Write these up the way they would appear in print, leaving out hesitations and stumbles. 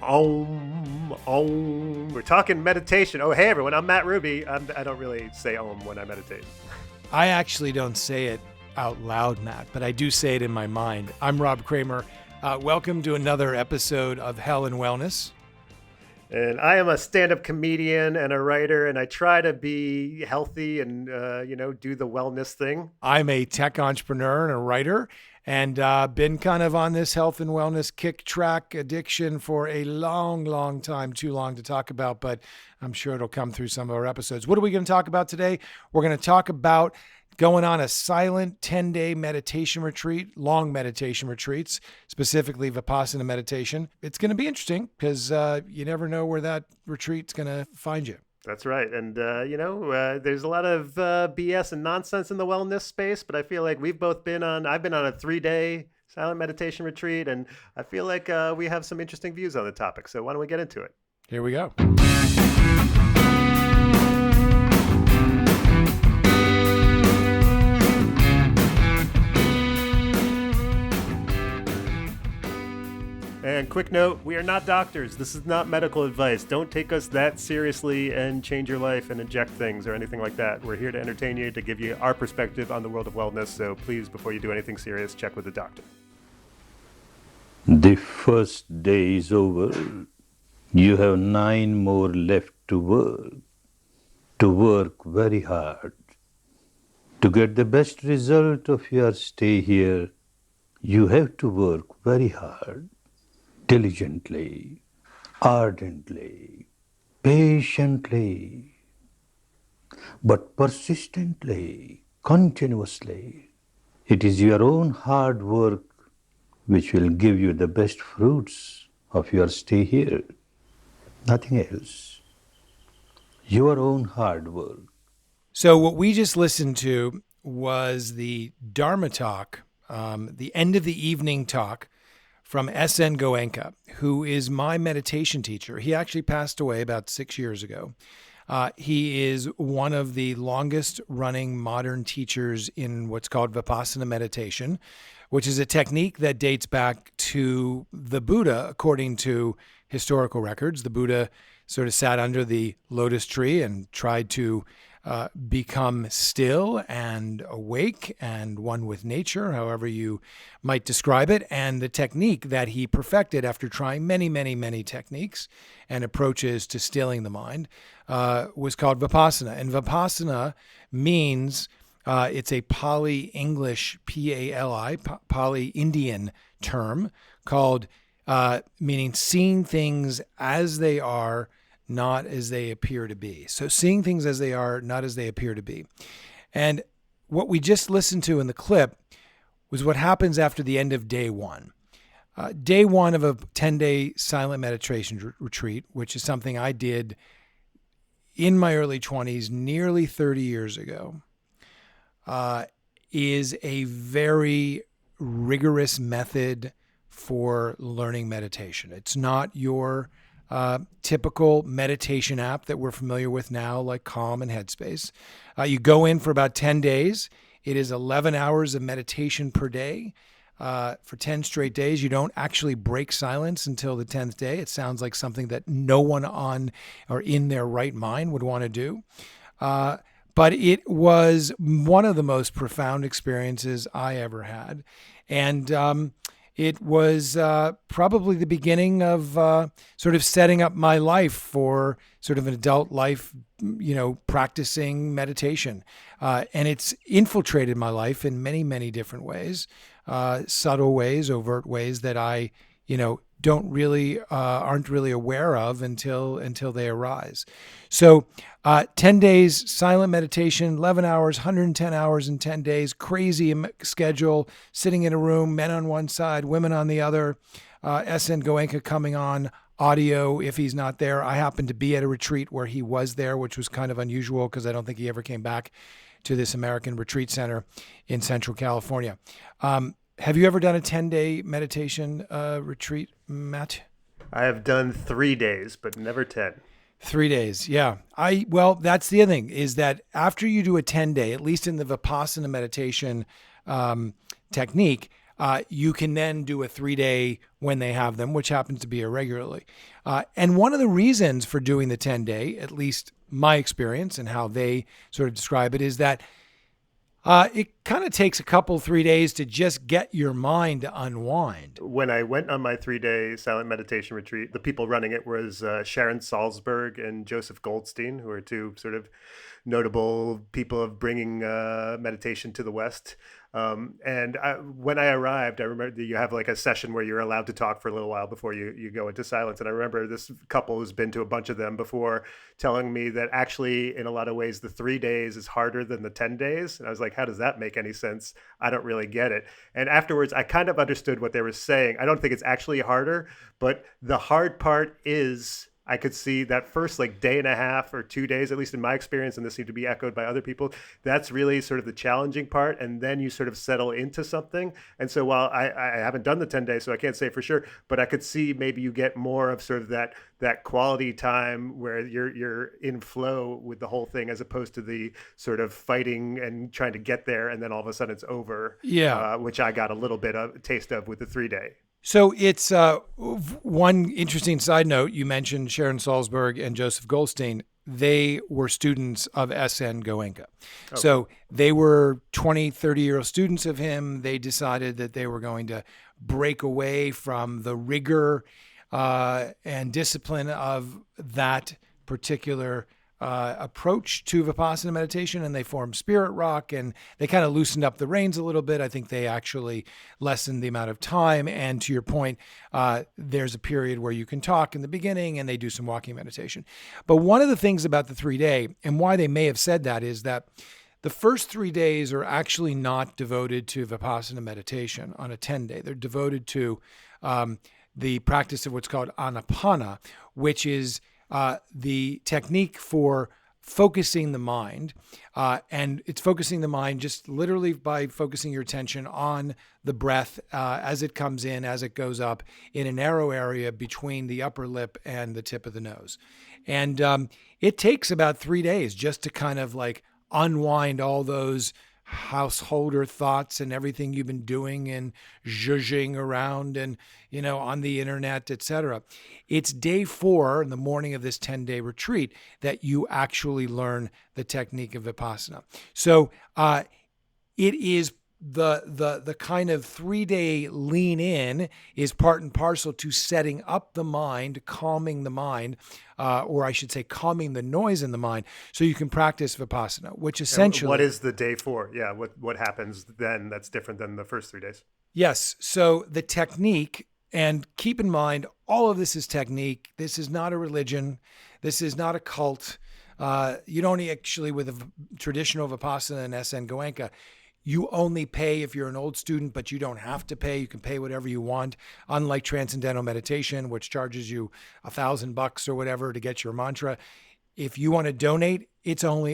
Om. We're talking meditation. Oh, hey, everyone. I'm Matt Ruby. I don't really say Om when I meditate. I actually don't say it out loud, Matt, but I do say it in my mind. I'm Rob Kramer. Welcome to another episode of Hell and Wellness. And I am a stand-up comedian and a writer, and I try to be healthy and, do the wellness thing. I'm a tech entrepreneur and a writer, and been kind of on this health and wellness kick track addiction for a long time, too long to talk about, but I'm sure it'll come through some of our episodes. What are we going to talk about today? We're going to talk about going on a silent 10-day meditation retreat, long meditation retreats, specifically Vipassana meditation. It's going to be interesting because you never know where that retreat's going to find you. That's right. And, there's a lot of BS and nonsense in the wellness space, but I feel like I've been on a 3-day silent meditation retreat, and I feel like we have some interesting views on the topic. So why don't we get into it? Here we go. And quick note, we are not doctors. This is not medical advice. Don't take us that seriously and change your life and inject things or anything like that. We're here to entertain you, to give you our perspective on the world of wellness. So please, before you do anything serious, check with the doctor. The first day is over. You have 9 more left to work very hard. To get the best result of your stay here, you have to work very hard. Diligently, ardently, patiently, but persistently, continuously. It is your own hard work which will give you the best fruits of your stay here. Nothing else. Your own hard work. So what we just listened to was the Dharma talk, the end of the evening talk from S.N. Goenka, who is my meditation teacher. He actually passed away about 6 years ago. He is one of the longest running modern teachers in what's called Vipassana meditation, which is a technique that dates back to the Buddha, according to historical records. The Buddha sort of sat under the lotus tree and tried to become still and awake and one with nature, however you might describe it. And the technique that he perfected after trying many techniques and approaches to stilling the mind was called Vipassana. And Vipassana means, it's a Pali English, P-A-L-I, Pali Indian term called, meaning seeing things as they are, not as they appear to be. So seeing things as they are, not as they appear to be. And what we just listened to in the clip was what happens after the end of day one. Day one of a 10-day silent meditation retreat, which is something I did in my early 20s, nearly 30 years ago, is a very rigorous method for learning meditation. It's not your typical meditation app that we're familiar with now, like Calm and Headspace. You go in for about 10 days. It is 11 hours of meditation per day. For 10 straight days, you don't actually break silence until the 10th day. It sounds like something that no one on or in their right mind would want to do. But it was one of the most profound experiences I ever had. And it was probably the beginning of sort of setting up my life for sort of an adult life, practicing meditation. And it's infiltrated my life in many different ways, subtle ways, overt ways that I, aren't really aware of until they arise. So 10 days, silent meditation, 11 hours, 110 hours in 10 days, crazy schedule, sitting in a room, men on one side, women on the other, S.N. Goenka coming on audio if he's not there. I happened to be at a retreat where he was there, which was kind of unusual because I don't think he ever came back to this American retreat center in Central California. Have you ever done a 10-day meditation retreat, Matt? I have done 3 days, but never 10. 3 days, yeah. Well, that's the other thing, is that after you do a 10-day, at least in the Vipassana meditation technique, you can then do a 3-day when they have them, which happens to be irregularly. And one of the reasons for doing the 10-day, at least my experience and how they sort of describe it, is that it kind of takes a couple, 3 days to just get your mind to unwind. When I went on my 3-day silent meditation retreat, the people running it was Sharon Salzberg and Joseph Goldstein, who are two sort of notable people of bringing meditation to the West. When I arrived, I remember you have like a session where you're allowed to talk for a little while before you go into silence. And I remember this couple who's been to a bunch of them before telling me that actually, in a lot of ways, the 3 days is harder than the 10 days. And I was like, how does that make any sense? I don't really get it. And afterwards, I kind of understood what they were saying. I don't think it's actually harder, but the hard part is I could see that first like day and a half or 2 days, at least in my experience, and this seemed to be echoed by other people, that's really sort of the challenging part. And then you sort of settle into something. And so while I haven't done the 10 days, so I can't say for sure, but I could see maybe you get more of sort of that quality time where you're in flow with the whole thing, as opposed to the sort of fighting and trying to get there. And then all of a sudden it's over, which I got a little bit of a taste of with the 3-day. So it's one interesting side note. You mentioned Sharon Salzberg and Joseph Goldstein. They were students of S.N. Goenka. Okay. So they were 20, 30-year-old students of him. They decided that they were going to break away from the rigor and discipline of that particular approach to Vipassana meditation, and they formed Spirit Rock, and they kind of loosened up the reins a little bit. I think they actually lessened the amount of time. And to your point, there's a period where you can talk in the beginning, and they do some walking meditation. But one of the things about the 3-day, and why they may have said that, is that the first 3 days are actually not devoted to Vipassana meditation on a 10-day. They're devoted to the practice of what's called Anapana, which is the technique for focusing the mind. And it's focusing the mind just literally by focusing your attention on the breath as it comes in, as it goes up, in a narrow area between the upper lip and the tip of the nose. And it takes about 3 days just to kind of like unwind all those householder thoughts and everything you've been doing and zhuzhing around and, on the internet, etc. It's day 4 in the morning of this 10-day retreat that you actually learn the technique of Vipassana. So it is the kind of 3-day lean in is part and parcel to setting up the mind, calming the mind, or I should say calming the noise in the mind, so you can practice Vipassana, which essentially... And what is the day 4? Yeah, what happens then that's different than the first 3 days? Yes, so the technique, and keep in mind, all of this is technique. This is not a religion. This is not a cult. You don't actually, with a traditional Vipassana and S.N. Goenka, you only pay if you're an old student, but you don't have to pay. You can pay whatever you want. Unlike Transcendental Meditation, which charges you $1,000 or whatever to get your mantra. If you want to donate, it's on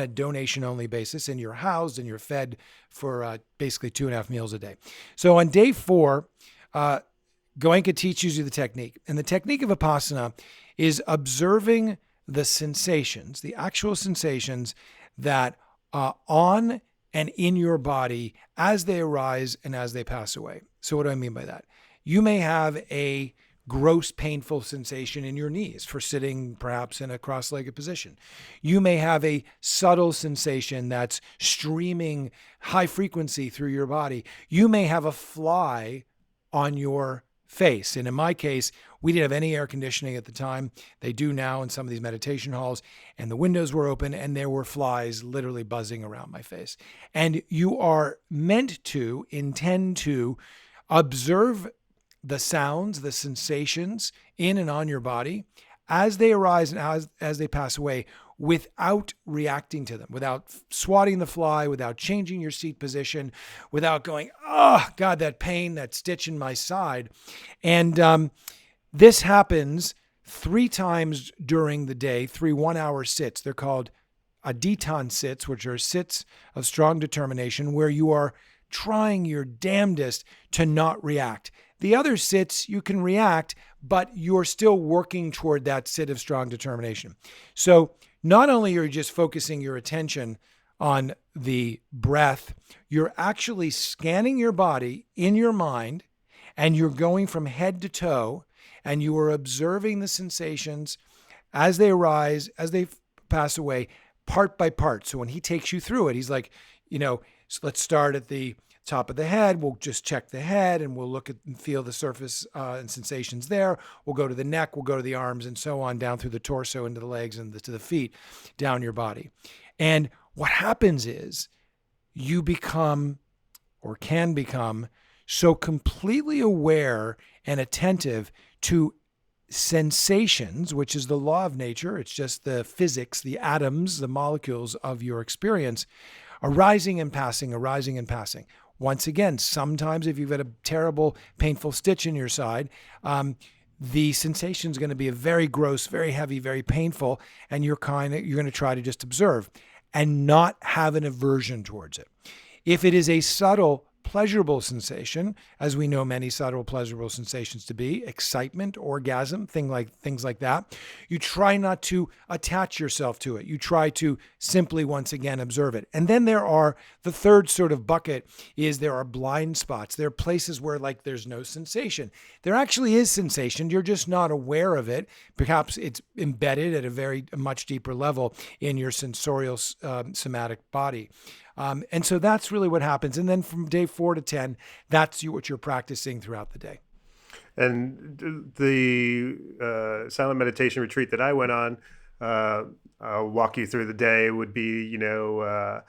a donation only basis, and you're housed and you're fed for basically 2.5 meals a day. So on day 4, Goenka teaches you the technique. And the technique of Vipassana is observing the sensations, the actual sensations that on and in your body as they arise and as they pass away. So what do I mean by that? You may have a gross painful sensation in your knees for sitting perhaps in a cross-legged position. You may have a subtle sensation that's streaming high frequency through your body. You may have a fly on your face. And in my case, we didn't have any air conditioning at the time. They do now in some of these meditation halls, and the windows were open and there were flies literally buzzing around my face. And you are meant to intend to observe the sounds, the sensations in and on your body as they arise and as they pass away, without reacting to them, without swatting the fly, without changing your seat position, without going, oh, God, that pain, that stitch in my side. And this happens 3 times during the day, 3 1-hour sits. They're called aditan sits, which are sits of strong determination, where you are trying your damnedest to not react. The other sits, you can react, but you're still working toward that sit of strong determination. So not only are you just focusing your attention on the breath, you're actually scanning your body in your mind, and you're going from head to toe, and you are observing the sensations as they arise, as they pass away, part by part. So when he takes you through it, he's like, so let's start at the top of the head. We'll just check the head, and we'll look at and feel the surface and sensations there. We'll go to the neck, we'll go to the arms, and so on, down through the torso, into the legs, and to the feet, down your body. And what happens is you become, or can become, so completely aware and attentive to sensations, which is the law of nature. It's just the physics, the atoms, the molecules of your experience, arising and passing, arising and passing. Once again, sometimes if you've had a terrible, painful stitch in your side, the sensation is going to be a very gross, very heavy, very painful, and you're going to try to just observe and not have an aversion towards it. If it is a subtle, pleasurable sensation, as we know many subtle, pleasurable sensations to be, excitement, orgasm, things like that, you try not to attach yourself to it. You try to simply, once again, observe it. And then the third sort of bucket is there are blind spots. There are places where there's no sensation. There actually is sensation. You're just not aware of it. Perhaps it's embedded at a much deeper level in your sensorial somatic body. And so that's really what happens. And then from day 4 to 10, that's what you're practicing throughout the day. And the silent meditation retreat that I went on, I'll walk you through the day, would be, a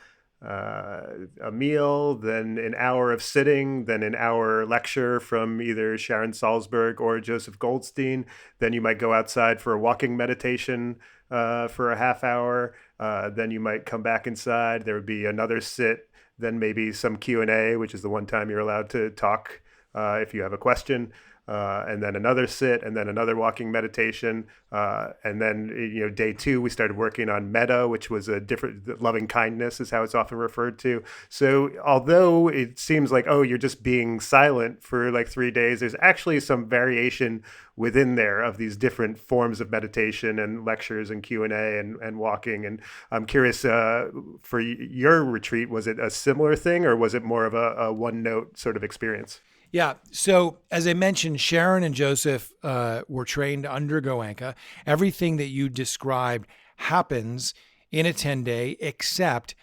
meal, then an hour of sitting, then an hour lecture from either Sharon Salzberg or Joseph Goldstein. Then you might go outside for a walking meditation for a half hour. Then you might come back inside. There would be another sit, then maybe some Q&A, which is the one time you're allowed to talk if you have a question. And then another sit, and then another walking meditation. And then, day 2, we started working on metta, which was a different, loving kindness is how it's often referred to. So although it seems like, you're just being silent for 3 days, there's actually some variation within there of these different forms of meditation and lectures and Q&A and walking. And I'm curious, for your retreat, was it a similar thing, or was it more of a one-note sort of experience? Yeah. So as I mentioned, Sharon and Joseph were trained under Goenka. Everything that you described happens in a 10-day, except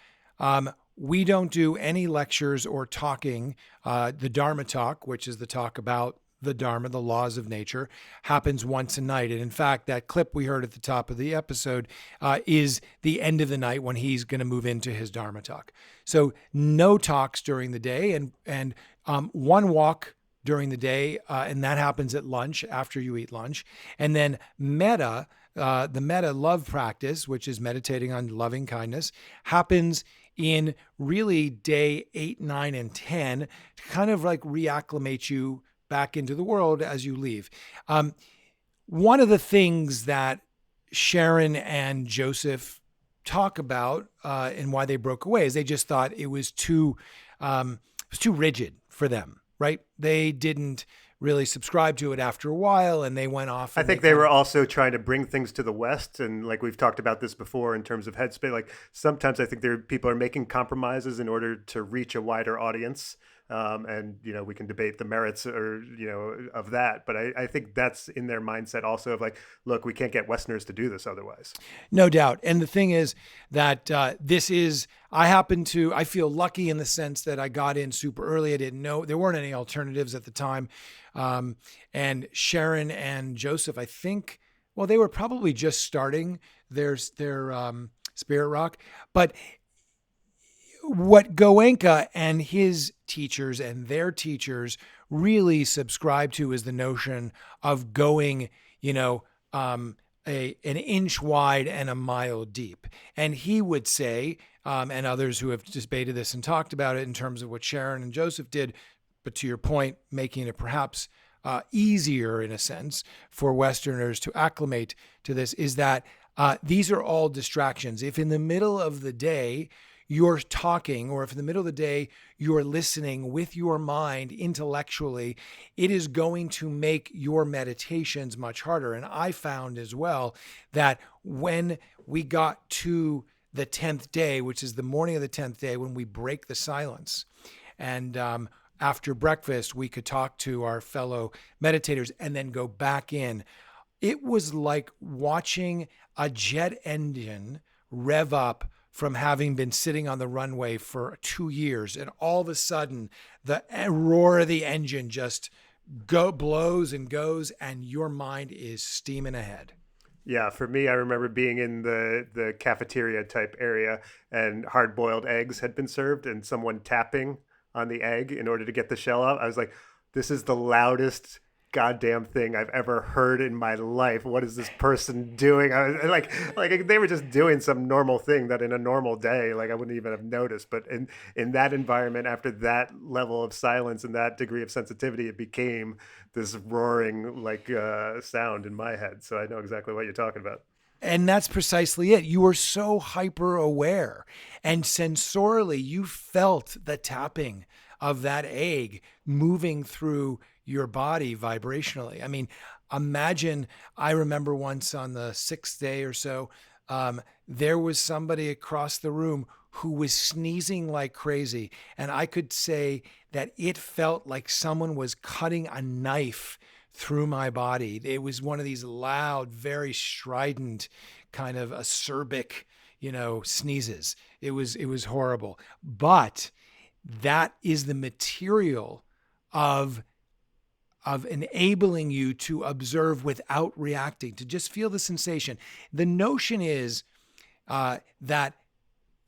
we don't do any lectures or talking. The Dharma talk, which is the talk about the Dharma, the laws of nature, happens once a night. And in fact, that clip we heard at the top of the episode is the end of the night when he's going to move into his Dharma talk. So no talks during the day, and one walk during the day, and that happens at lunch, after you eat lunch. And then metta, the metta love practice, which is meditating on loving kindness, happens in really day 8, 9, and 10 to kind of reacclimate you back into the world as you leave. One of the things that Sharon and Joseph talk about and why they broke away is they just thought it was too rigid for them, right? They didn't really subscribe to it after a while, and they went off. I think they were also trying to bring things to the West, and we've talked about this before in terms of headspace. Sometimes I think people are making compromises in order to reach a wider audience. And we can debate the merits of that, but I think that's in their mindset also of look, we can't get Westerners to do this otherwise. No doubt. And the thing is that I feel lucky in the sense that I got in super early. I didn't know there weren't any alternatives at the time. And Sharon and Joseph, I think, they were probably just starting their Spirit Rock, but what Goenka and his teachers and their teachers really subscribe to is the notion of going, an inch wide and a mile deep. And he would say, and others who have debated this and talked about it in terms of what Sharon and Joseph did, but to your point, making it perhaps easier in a sense for Westerners to acclimate to this, is that these are all distractions. If in the middle of the day you're talking, or if in the middle of the day you're listening with your mind intellectually, it is going to make your meditations much harder. And I found as well that when we got to the 10th day, which is the morning of the 10th day when we break the silence. And after breakfast, we could talk to our fellow meditators and then go back in. It was like watching a jet engine rev up from having been sitting on the runway for 2 years. And all of a sudden, the roar of the engine just blows and goes, and your mind is steaming ahead. Yeah, for me, I remember being in the cafeteria type area, and hard-boiled eggs had been served, and someone tapping on the egg in order to get the shell out. I was like, this is the loudest goddamn thing I've ever heard in my life. What is this person doing? I was like they were just doing some normal thing that in a normal day, like I wouldn't even have noticed. But in that environment, after that level of silence and that degree of sensitivity, it became this roaring sound in my head. So I know exactly what you're talking about. And that's precisely it. You were so hyper aware, and sensorially, you felt the tapping of that egg moving through your body vibrationally. I mean, imagine, I remember once on the 6th day or so, there was somebody across the room who was sneezing like crazy. And I could say that it felt like someone was cutting a knife through my body. It was one of these loud, very strident, kind of acerbic, sneezes. It was horrible. But that is the material of enabling you to observe without reacting, to just feel the sensation. The notion is that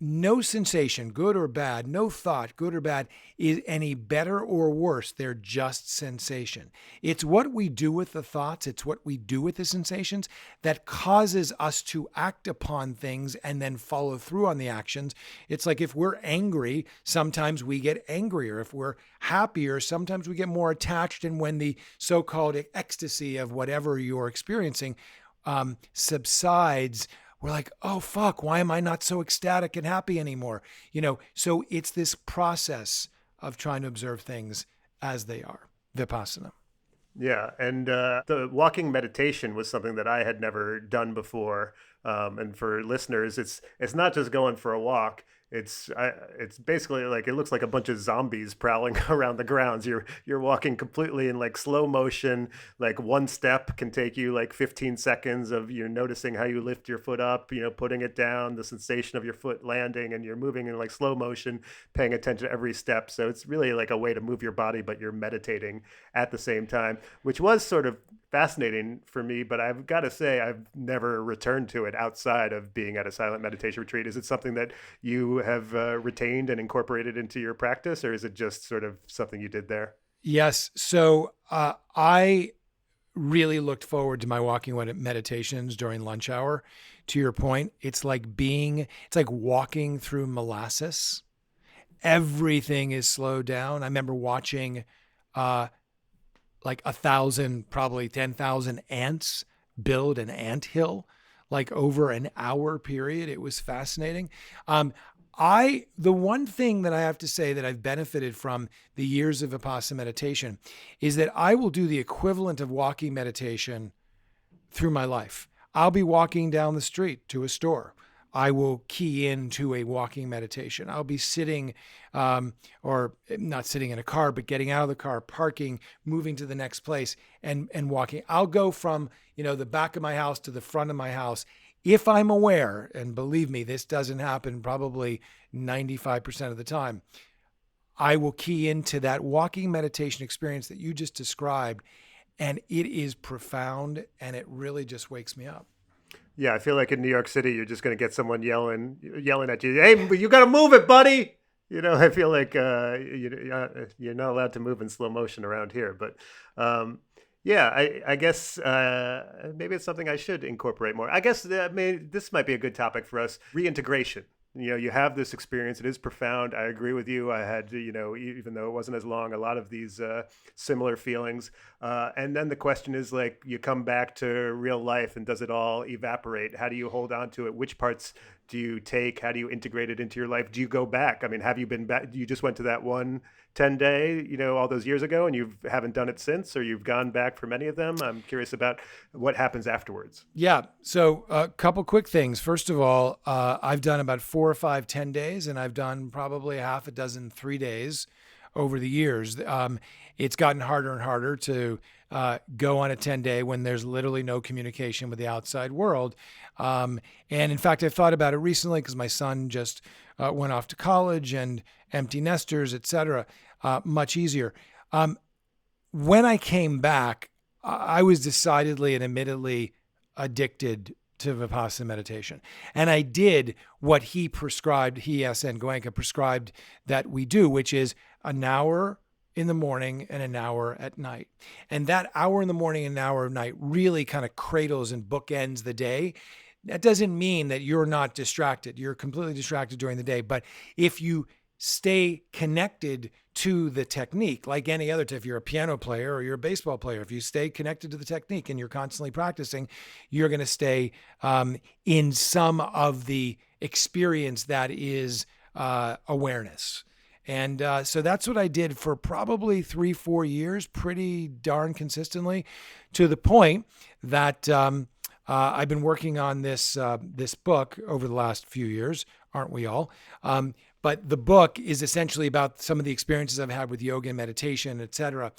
no sensation, good or bad, no thought, good or bad, is any better or worse. They're just sensation. It's what we do with the thoughts, it's what we do with the sensations that causes us to act upon things and then follow through on the actions. It's like if we're angry, sometimes we get angrier. If we're happier, sometimes we get more attached. And when the so-called ecstasy of whatever you're experiencing subsides, we're like, oh, fuck, why am I not so ecstatic and happy anymore? So it's this process of trying to observe things as they are, Vipassana. Yeah, and the walking meditation was something that I had never done before. And for listeners, it's not just going for a walk. It's basically like it looks like a bunch of zombies prowling around the grounds. You're walking completely in like slow motion. Like one step can take you like 15 seconds of you noticing how you lift your foot up, putting it down, the sensation of your foot landing, and you're moving in like slow motion, paying attention to every step. So it's really like a way to move your body, but you're meditating at the same time, which was sort of fascinating for me, but I've got to say I've never returned to it outside of being at a silent meditation retreat. Is it something that you have retained and incorporated into your practice, or is it just sort of something you did there? Yes. So I really looked forward to my walking meditations during lunch hour. To your point, it's like walking through molasses. Everything is slowed down. I remember watching like 1,000, probably 10,000 ants build an anthill, like over an hour period. It was fascinating. The one thing that I have to say that I've benefited from the years of Vipassana meditation is that I will do the equivalent of walking meditation through my life. I'll be walking down the street to a store. I will key into a walking meditation. I'll be sitting, or not sitting in a car, but getting out of the car, parking, moving to the next place and walking. I'll go from, the back of my house to the front of my house. If I'm aware, and believe me, this doesn't happen probably 95% of the time, I will key into that walking meditation experience that you just described. And it is profound, and it really just wakes me up. Yeah, I feel like in New York City, you're just going to get someone yelling at you. Hey, you got to move it, buddy. I feel like you're not allowed to move in slow motion around here. But yeah, I guess maybe it's something I should incorporate more. I guess this might be a good topic for us. Reintegration. You have this experience. It is profound. I agree with you. I had, even though it wasn't as long, a lot of these similar feelings. And then the question is like, you come back to real life and does it all evaporate? How do you hold on to it? Which parts do you take? How do you integrate it into your life? Do you go back? I mean, have you been back? You just went to that one 10-day, all those years ago, and you haven't done it since, or you've gone back for many of them? I'm curious about what happens afterwards. Yeah. So a couple quick things. First of all, I've done about 4 or 5 10 days, and I've done probably half a dozen 3 days over the years. It's gotten harder and harder to go on a 10-day when there's literally no communication with the outside world. And in fact, I thought about it recently because my son just went off to college, and empty nesters, et cetera, much easier. When I came back, I was decidedly and admittedly addicted to Vipassana meditation. And I did what he prescribed, S.N. Goenka prescribed that we do, which is an hour in the morning and an hour at night. And that hour in the morning and an hour at night really kind of cradles and bookends the day. That doesn't mean that you're not distracted. You're completely distracted during the day. But if you stay connected to the technique, like any other, if you're a piano player or you're a baseball player, if you stay connected to the technique and you're constantly practicing, you're going to stay in some of the experience that is awareness. And so that's what I did for probably 3-4 years, pretty darn consistently, to the point that I've been working on this book over the last few years, aren't we all? But the book is essentially about some of the experiences I've had with yoga and meditation, et cetera.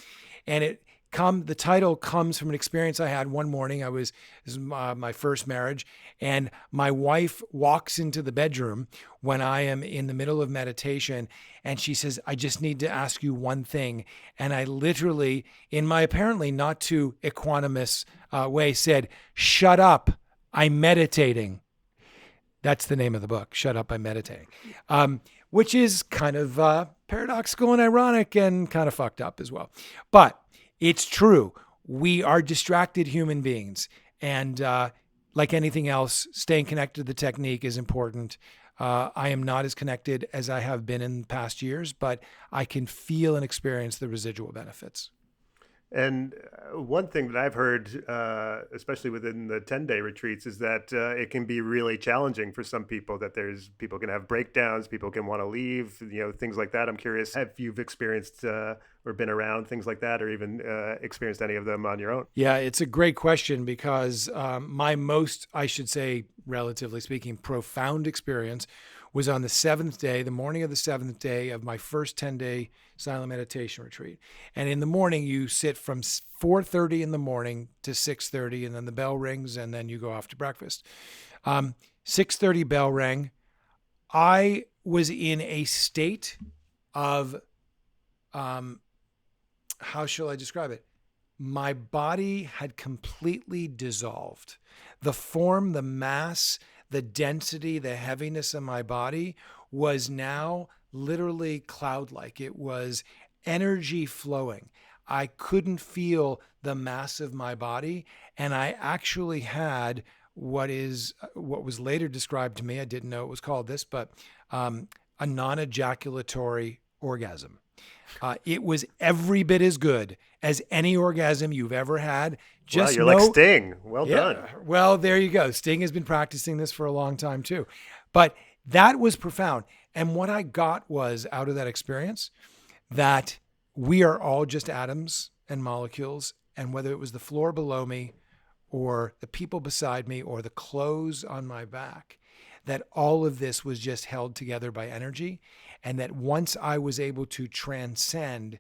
And the title comes from an experience I had one morning. This is my first marriage, and my wife walks into the bedroom when I am in the middle of meditation, and she says, "I just need to ask you one thing." And I literally, in my apparently not too equanimous way, said, "Shut up, I'm meditating." That's the name of the book, Shut Up, I'm Meditating, which is kind of paradoxical and ironic and kind of fucked up as well. But it's true. We are distracted human beings. And like anything else, staying connected to the technique is important. I am not as connected as I have been in past years, but I can feel and experience the residual benefits. And one thing that I've heard, especially within the 10-day retreats, is that it can be really challenging for some people, that people can have breakdowns, people can want to leave, things like that. I'm curious, have you experienced or been around things like that, or even experienced any of them on your own? Yeah, it's a great question, because my most, I should say, relatively speaking, profound experience was on the 7th day, the morning of the 7th day of my first 10-day silent meditation retreat. And in the morning, you sit from 4:30 in the morning to 6:30, and then the bell rings, and then you go off to breakfast. 6:30 bell rang. I was in a state of, how shall I describe it? My body had completely dissolved. The form, the mass, the density, the heaviness of my body was now literally cloud-like. It was energy flowing. I couldn't feel the mass of my body, and I actually had what was later described to me, I didn't know it was called this, but a non-ejaculatory orgasm. It was every bit as good as any orgasm you've ever had. Wow, you're like Sting. Well done. Well, there you go. Sting has been practicing this for a long time too. But that was profound. And what I got was, out of that experience, that we are all just atoms and molecules. And whether it was the floor below me or the people beside me or the clothes on my back, that all of this was just held together by energy. And that once I was able to transcend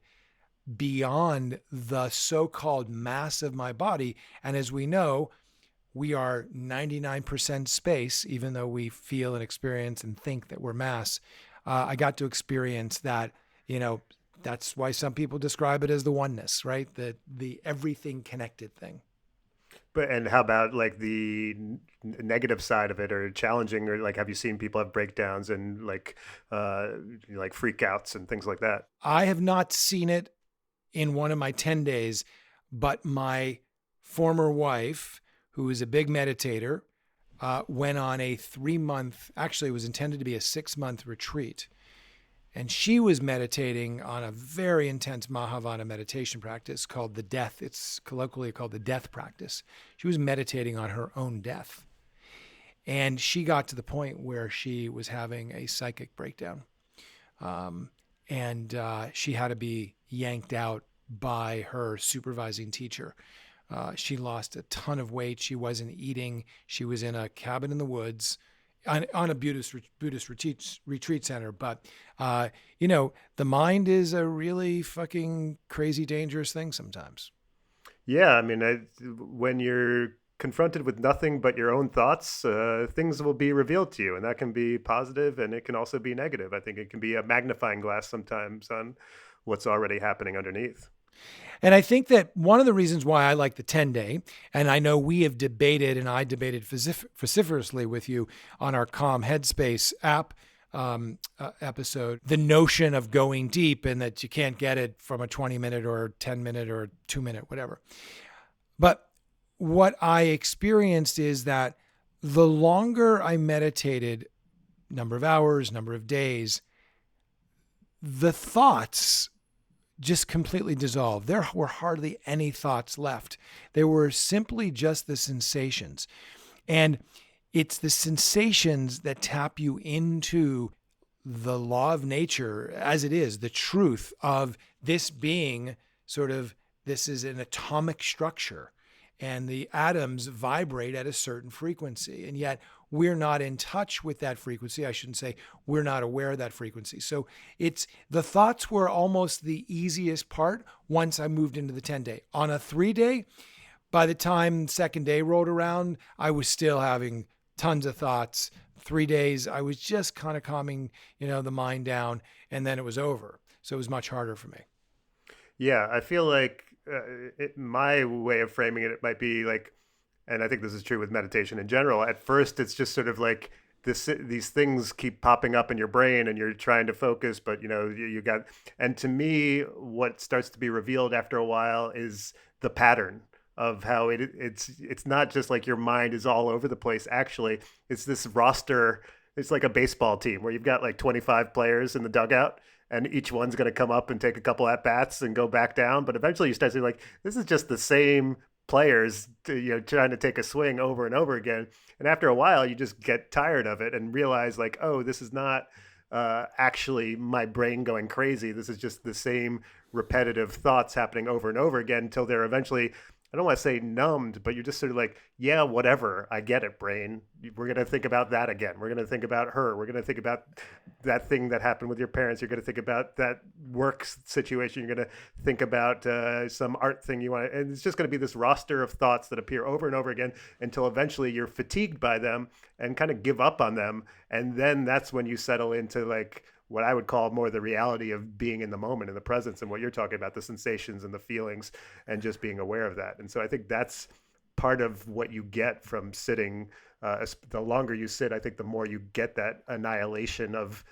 beyond the so-called mass of my body, and as we know, we are 99% space, even though we feel and experience and think that we're mass. I got to experience that, that's why some people describe it as the oneness, right? The everything connected thing. And how about like the negative side of it, or challenging, or like, have you seen people have breakdowns and like freakouts and things like that? I have not seen it in one of my 10 days, but my former wife, who is a big meditator, went on a 3-month, actually it was intended to be a 6-month retreat. And she was meditating on a very intense Mahavana meditation practice called the death. It's colloquially called the death practice. She was meditating on her own death. And she got to the point where she was having a psychic breakdown. And she had to be yanked out by her supervising teacher. She lost a ton of weight. She wasn't eating. She was in a cabin in the woods on a Buddhist retreat center. But, the mind is a really fucking crazy, dangerous thing sometimes. Yeah, I mean, when you're confronted with nothing but your own thoughts, things will be revealed to you, and that can be positive, and it can also be negative. I think it can be a magnifying glass sometimes on what's already happening underneath. And I think that one of the reasons why I like the 10-day, and I know we have debated, and I debated vociferously with you on our Calm Headspace app episode, the notion of going deep and that you can't get it from a 20-minute or 10-minute or 2-minute, whatever. But what I experienced is that the longer I meditated, number of hours, number of days, the thoughts just completely dissolved. There were hardly any thoughts left. There were simply just the sensations. And it's the sensations that tap you into the law of nature as it is, the truth of this being sort of, this is an atomic structure. And the atoms vibrate at a certain frequency. And yet we're not in touch with that frequency. I shouldn't say we're not aware of that frequency. So the thoughts were almost the easiest part once I moved into the 10-day. On a 3-day, by the time second day rolled around, I was still having tons of thoughts. 3 days, I was just kind of calming, the mind down, and then it was over. So it was much harder for me. Yeah, I feel like my way of framing it might be like, and I think this is true with meditation in general. At first, it's just sort of like these things keep popping up in your brain, and you're trying to focus, but you got. And to me, what starts to be revealed after a while is the pattern of how it's not just like your mind is all over the place. Actually, it's this roster. It's like a baseball team where you've got like 25 players in the dugout, and each one's going to come up and take a couple at bats and go back down. But eventually you start to like, this is just the same players trying to take a swing over and over again. And after a while, you just get tired of it and realize like, oh, this is not actually my brain going crazy. This is just the same repetitive thoughts happening over and over again until they're eventually, I don't want to say numbed, but you're just sort of like, yeah, whatever. I get it, brain. We're going to think about that again. We're going to think about her. We're going to think about that thing that happened with your parents. You're going to think about that work situation. You're going to think about some art thing you want. And it's just going to be this roster of thoughts that appear over and over again until eventually you're fatigued by them and kind of give up on them. And then that's when you settle into like what I would call more the reality of being in the moment, in the presence, and what you're talking about, the sensations and the feelings, and just being aware of that. And so I think that's part of what you get from sitting. The longer you sit, I think the more you get that annihilation of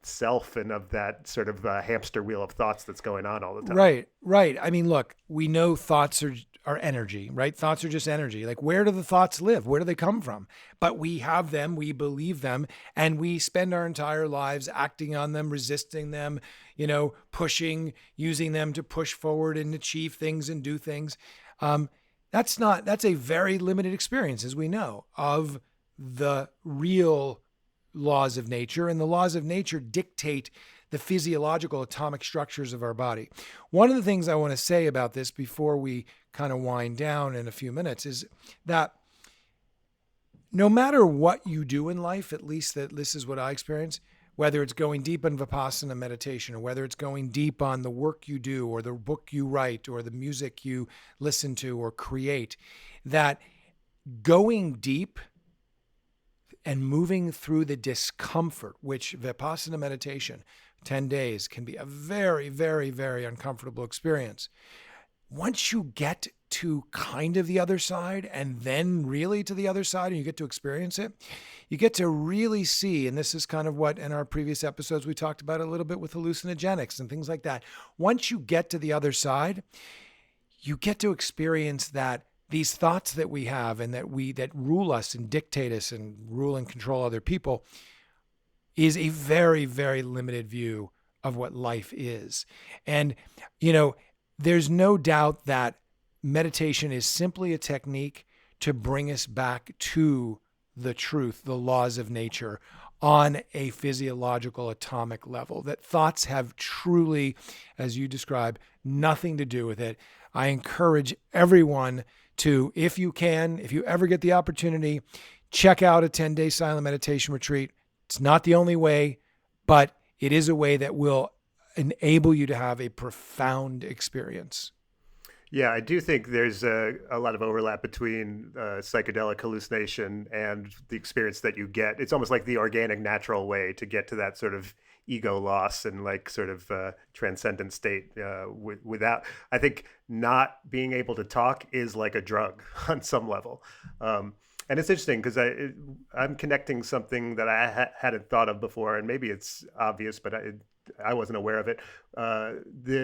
self and of that sort of hamster wheel of thoughts that's going on all the time. Right. I mean, look, we know thoughts are energy, right? Thoughts are just energy. Like, where do the thoughts live? Where do they come from? But we have them, we believe them, and we spend our entire lives acting on them, resisting them, pushing, using them to push forward and achieve things and do things. That's a very limited experience, as we know, of the real laws of nature. And the laws of nature dictate the physiological atomic structures of our body. One of the things I want to say about this before we kind of wind down in a few minutes is that no matter what you do in life, at least that this is what I experience, whether it's going deep in Vipassana meditation, or whether it's going deep on the work you do, or the book you write, or the music you listen to or create, that going deep and moving through the discomfort, which Vipassana meditation, 10 days, can be a very, very, very uncomfortable experience. Once you get to kind of the other side, and then really to the other side, and you get to experience it, you get to really see, and this is kind of what in our previous episodes we talked about a little bit with hallucinogenics and things like that. Once you get to the other side, you get to experience that these thoughts that we have and that rule us and dictate us and rule and control other people is a very, very limited view of what life is. And, there's no doubt that meditation is simply a technique to bring us back to the truth, the laws of nature on a physiological atomic level, that thoughts have truly, as you describe, nothing to do with it. I encourage everyone to, if you can, if you ever get the opportunity, check out a 10-day silent meditation retreat. It's not the only way, but it is a way that will enable you to have a profound experience. Yeah, I do think there's a lot of overlap between psychedelic hallucination and the experience that you get. It's almost like the organic, natural way to get to that sort of ego loss and like sort of transcendent state without, I think not being able to talk is like a drug on some level. And it's interesting because I'm connecting something that I hadn't thought of before, and maybe it's obvious, but I wasn't aware of it.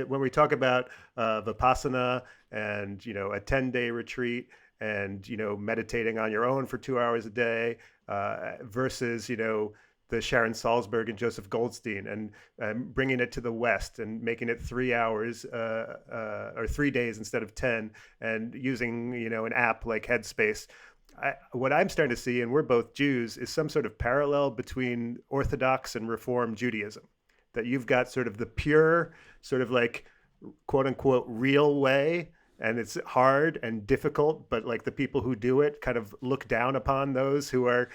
When we talk about Vipassana and, a 10-day retreat and, meditating on your own for 2 hours a day versus, the Sharon Salzberg and Joseph Goldstein and bringing it to the West and making it 3 hours or 3 days instead of 10 and using, an app like Headspace. What I'm starting to see, and we're both Jews, is some sort of parallel between Orthodox and Reform Judaism. That you've got sort of the pure, sort of like, quote unquote, real way. And it's hard and difficult, but like the people who do it kind of look down upon those who are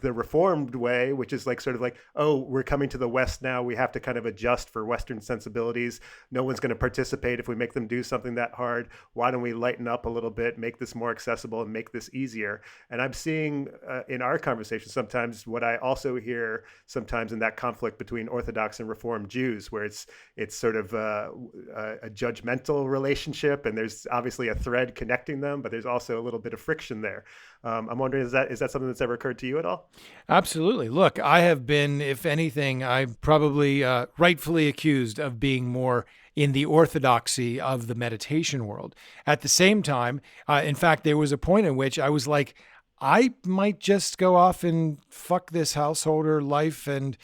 the reformed way, which is like sort of like, oh, we're coming to the West now. We have to kind of adjust for Western sensibilities. No one's going to participate if we make them do something that hard. Why don't we lighten up a little bit, make this more accessible and make this easier? And I'm seeing in our conversation sometimes what I also hear sometimes in that conflict between Orthodox and Reformed Jews, where it's sort of a judgmental relationship, and there's obviously a thread connecting them, but there's also a little bit of friction there. I'm wondering, is that something that's ever occurred to you at all? Absolutely. Look, I have been, if anything, I'm probably rightfully accused of being more in the orthodoxy of the meditation world. At the same time, in fact, there was a point in which I was like, I might just go off and fuck this householder life and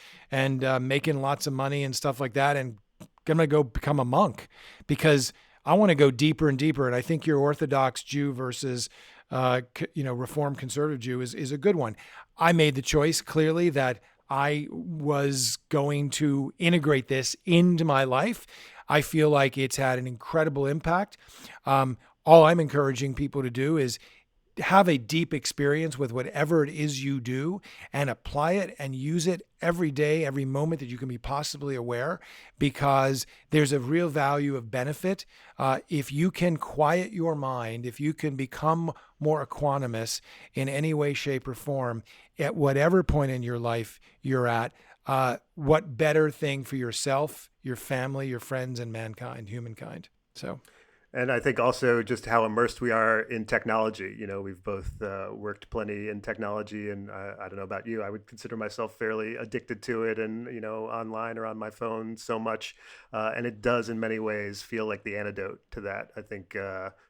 making lots of money and stuff like that, and I'm going to go become a monk because I want to go deeper and deeper. And I think your Orthodox Jew versus, Reformed conservative Jew is a good one. I made the choice clearly that I was going to integrate this into my life. I feel like it's had an incredible impact. All I'm encouraging people to do is have a deep experience with whatever it is you do and apply it and use it every day, every moment that you can be possibly aware, because there's a real value of benefit. If you can quiet your mind, if you can become more equanimous in any way, shape, or form at whatever point in your life you're at, what better thing for yourself, your family, your friends, and mankind, humankind. So. And I think also just how immersed we are in technology. We've both worked plenty in technology, and I don't know about you, I would consider myself fairly addicted to it and, online or on my phone so much. And it does in many ways feel like the antidote to that. I think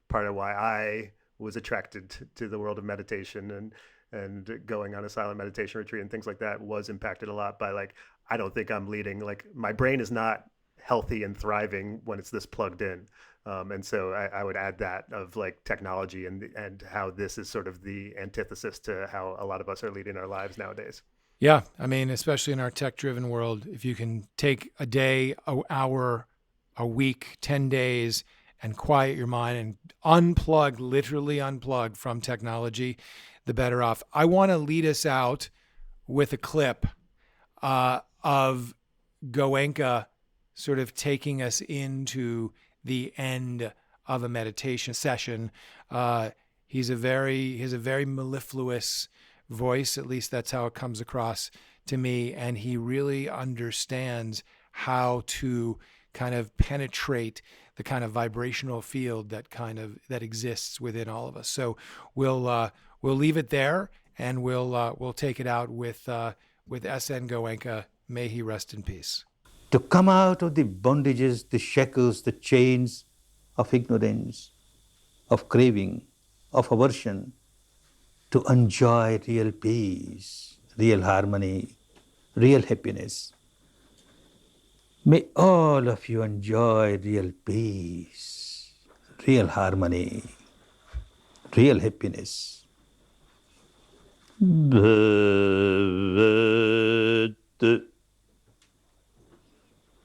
part of why I was attracted to the world of meditation and going on a silent meditation retreat and things like that was impacted a lot by like, I don't think I'm leading, like my brain is not healthy and thriving when it's this plugged in. And so I would add that of like technology and how this is sort of the antithesis to how a lot of us are leading our lives nowadays. Yeah. I mean, especially in our tech-driven world, if you can take a day, an hour, a week, 10 days, and quiet your mind and literally unplug from technology, the better off. I want to lead us out with a clip of Goenka sort of taking us into the end of a meditation session. He has a very mellifluous voice, at least that's how it comes across to me, and he really understands how to kind of penetrate the kind of vibrational field that exists within all of us. So we'll leave it there, and we'll take it out with S.N. Goenka. May he rest in peace. To come out of the bondages, the shackles, the chains of ignorance, of craving, of aversion, to enjoy real peace, real harmony, real happiness. May all of you enjoy real peace, real harmony, real happiness. bhavat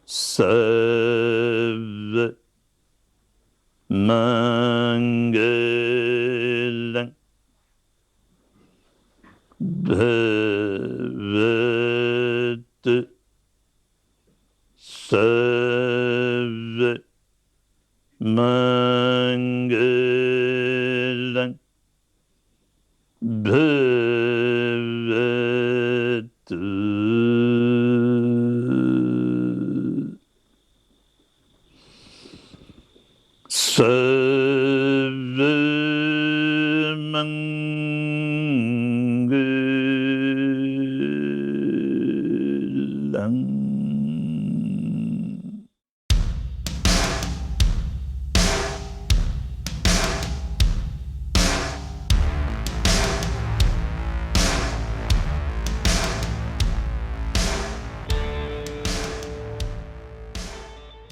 sarva mangalang bhavat sarva mangalang bhavatu sarva mangalang.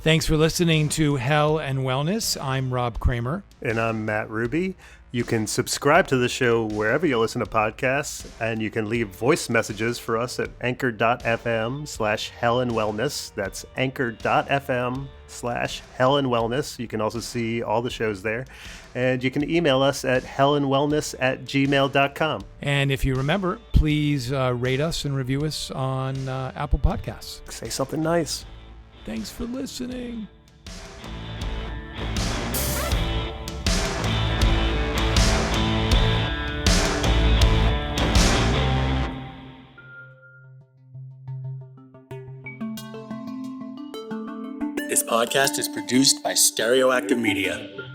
Thanks for listening to Hell and Wellness. I'm Rob Kramer. And I'm Matt Ruby. You can subscribe to the show wherever you listen to podcasts, and you can leave voice messages for us at anchor.fm/hellandwellness. That's anchor.fm/hellandwellness. You can also see all the shows there. And you can email us at hellandwellness@gmail.com. And if you remember, please rate us and review us on Apple Podcasts. Say something nice. Thanks for listening. This podcast is produced by Stereoactive Media.